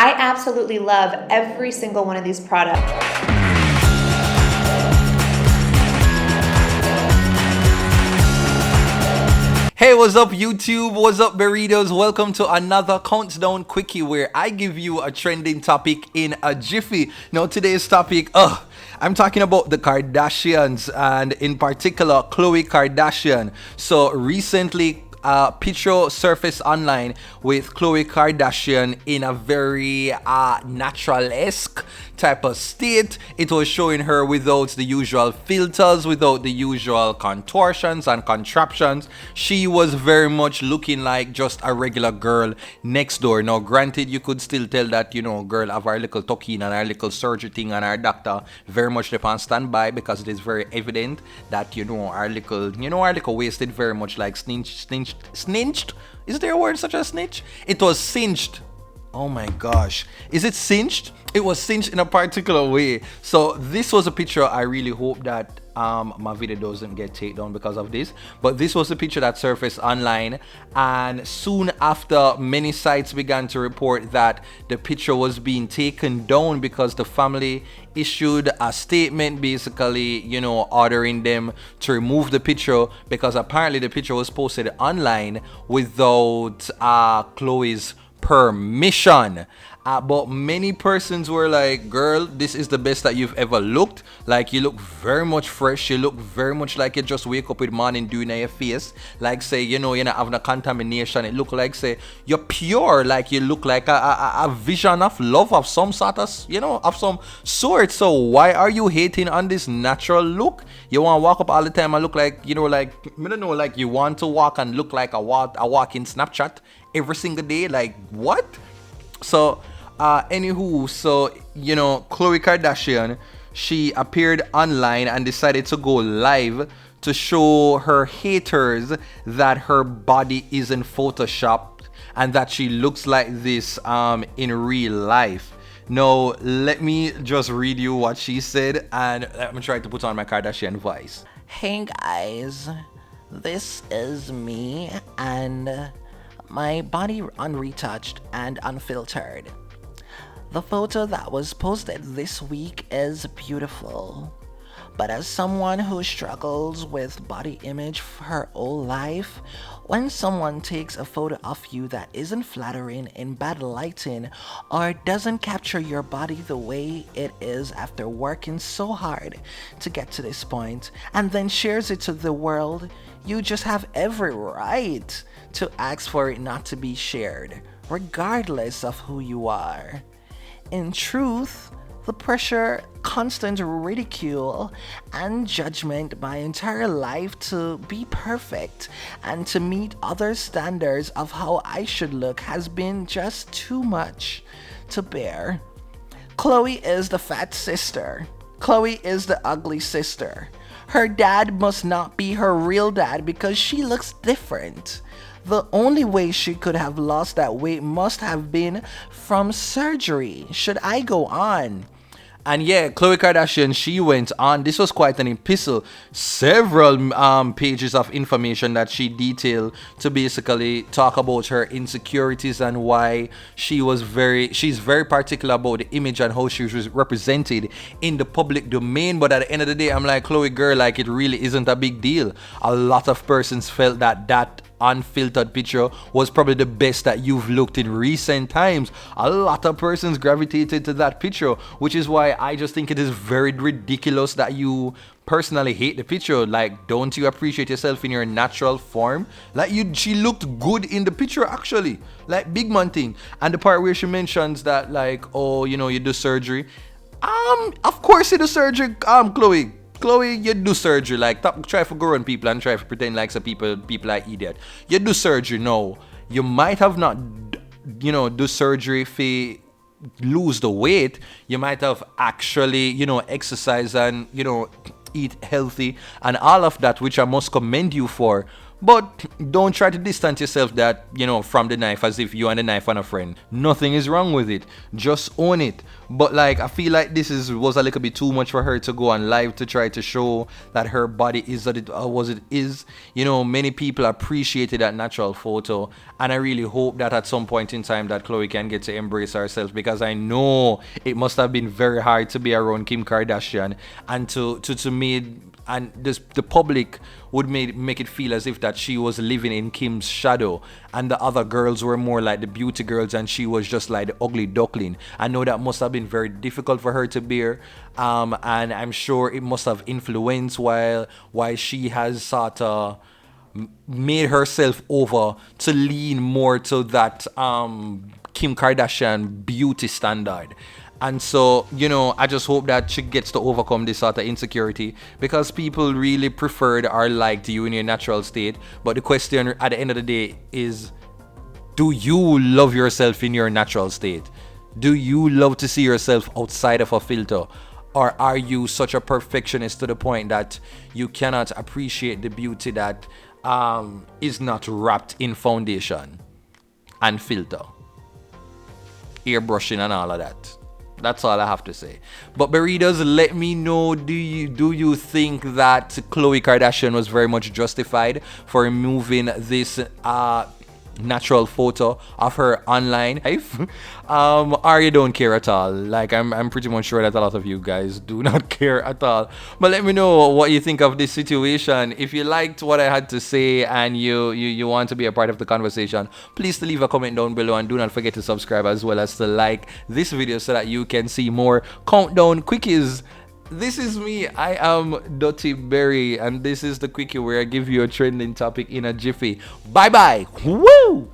I absolutely love every single one of these products. Hey, what's up YouTube? What's up burritos? Welcome to another countdown quickie where I give you a trending topic in a jiffy. Now today's topic, I'm talking about the Kardashians and in particular Khloe Kardashian. So recently a picture surfaced online with Khloe Kardashian in a very natural-esque type of state. It was showing her without the usual filters, without the usual contortions and contraptions. She was very much looking like just a regular girl next door. Now granted, you could still tell that, girl have our little token and our little surgery thing and our doctor very much left on standby, because it is very evident that our little wasted very much like sninched. Is there a word such as snitch? It was cinched. Oh my gosh. Is it cinched? It was cinched in a particular way. So this was a picture. I really hope that my video doesn't get taken down because of this. But this was a picture that surfaced online. And soon after, many sites began to report that the picture was being taken down because the family issued a statement basically, ordering them to remove the picture because apparently the picture was posted online without Khloe's permission. But many persons were like, girl, this is the best that you've ever looked. Like, you look very much fresh. You look very much like you just wake up with morning dew in your face. Like, say, you're not having a contamination. It look like, say, you're pure. Like, you look like a vision of love of some sort of, of some sort. So why are you hating on this natural look? You want to walk up all the time and look like, I don't know, like you want to walk and look like a walking Snapchat every single day. Like, what? So Khloe Kardashian, she appeared online and decided to go live to show her haters that her body isn't photoshopped and that she looks like this in real life. Now let me just read you what she said, and let me try to put on my Kardashian voice. Hey guys, this is me and my body unretouched and unfiltered. The photo that was posted this week is beautiful, but as someone who struggles with body image for her whole life, when someone takes a photo of you that isn't flattering, in bad lighting, or doesn't capture your body the way it is after working so hard to get to this point, and then shares it to the world, you just have every right to ask for it not to be shared, regardless of who you are. In truth, the pressure, constant ridicule, and judgment my entire life to be perfect and to meet other standards of how I should look has been just too much to bear. Khloe is the fat sister. Khloe is the ugly sister. Her dad must not be her real dad because she looks different. The only way she could have lost that weight must have been from surgery. Should I go on? And yeah, Khloe Kardashian, she went on. This was quite an epistle. Several pages of information that she detailed to basically talk about her insecurities and why she's very particular about the image and how she was represented in the public domain. But at the end of the day, I'm like, Khloe girl, like it really isn't a big deal. A lot of persons felt that unfiltered picture was probably the best that you've looked in recent times. A lot of persons gravitated to that picture, which is why I just think it is very ridiculous that you personally hate the picture. Like, don't you appreciate yourself in your natural form? Like, she looked good in the picture actually, like big man thing. And the part where she mentions that, like, oh, you do surgery. Of course you do surgery, Khloe, you do surgery. Like, try for go on people and try to pretend like some people are idiot. You do surgery. No, you might have not, do surgery for lose the weight. You might have actually, exercise and, eat healthy and all of that, which I must commend you for. But don't try to distance yourself that, from the knife as if you and the knife and a friend. Nothing is wrong with it. Just own it. But like, I feel like this was a little bit too much for her to go on live to try to show that her body is what it was it is. Many people appreciated that natural photo, and I really hope that at some point in time that Khloe can get to embrace herself, because I know it must have been very hard to be around Kim Kardashian and to me, and the public would make it feel as if that she was living in Kim's shadow, and the other girls were more like the beauty girls and she was just like the ugly duckling. I know that must have been very difficult for her to bear, and I'm sure it must have influenced why she has sort of made herself over to lean more to that Kim Kardashian beauty standard. And so, I just hope that she gets to overcome this sort of insecurity, because people really preferred or liked you in your natural state. But the question at the end of the day is, do you love yourself in your natural state? Do you love to see yourself outside of a filter? Or are you such a perfectionist to the point that you cannot appreciate the beauty that is not wrapped in foundation and filter, airbrushing and all of that? That's all I have to say. But Burritos, let me know, do you think that Khloe Kardashian was very much justified for removing this natural photo of her online life, or you don't care at all? Like, I'm pretty much sure that a lot of you guys do not care at all. But let me know what you think of this situation. If you liked what I had to say and you want to be a part of the conversation, please leave a comment down below, and do not forget to subscribe as well as to like this video so that you can see more countdown quickies. This is me. I am Duttyberry, and this is the quickie where I give you a trending topic in a jiffy. Bye bye. Woo!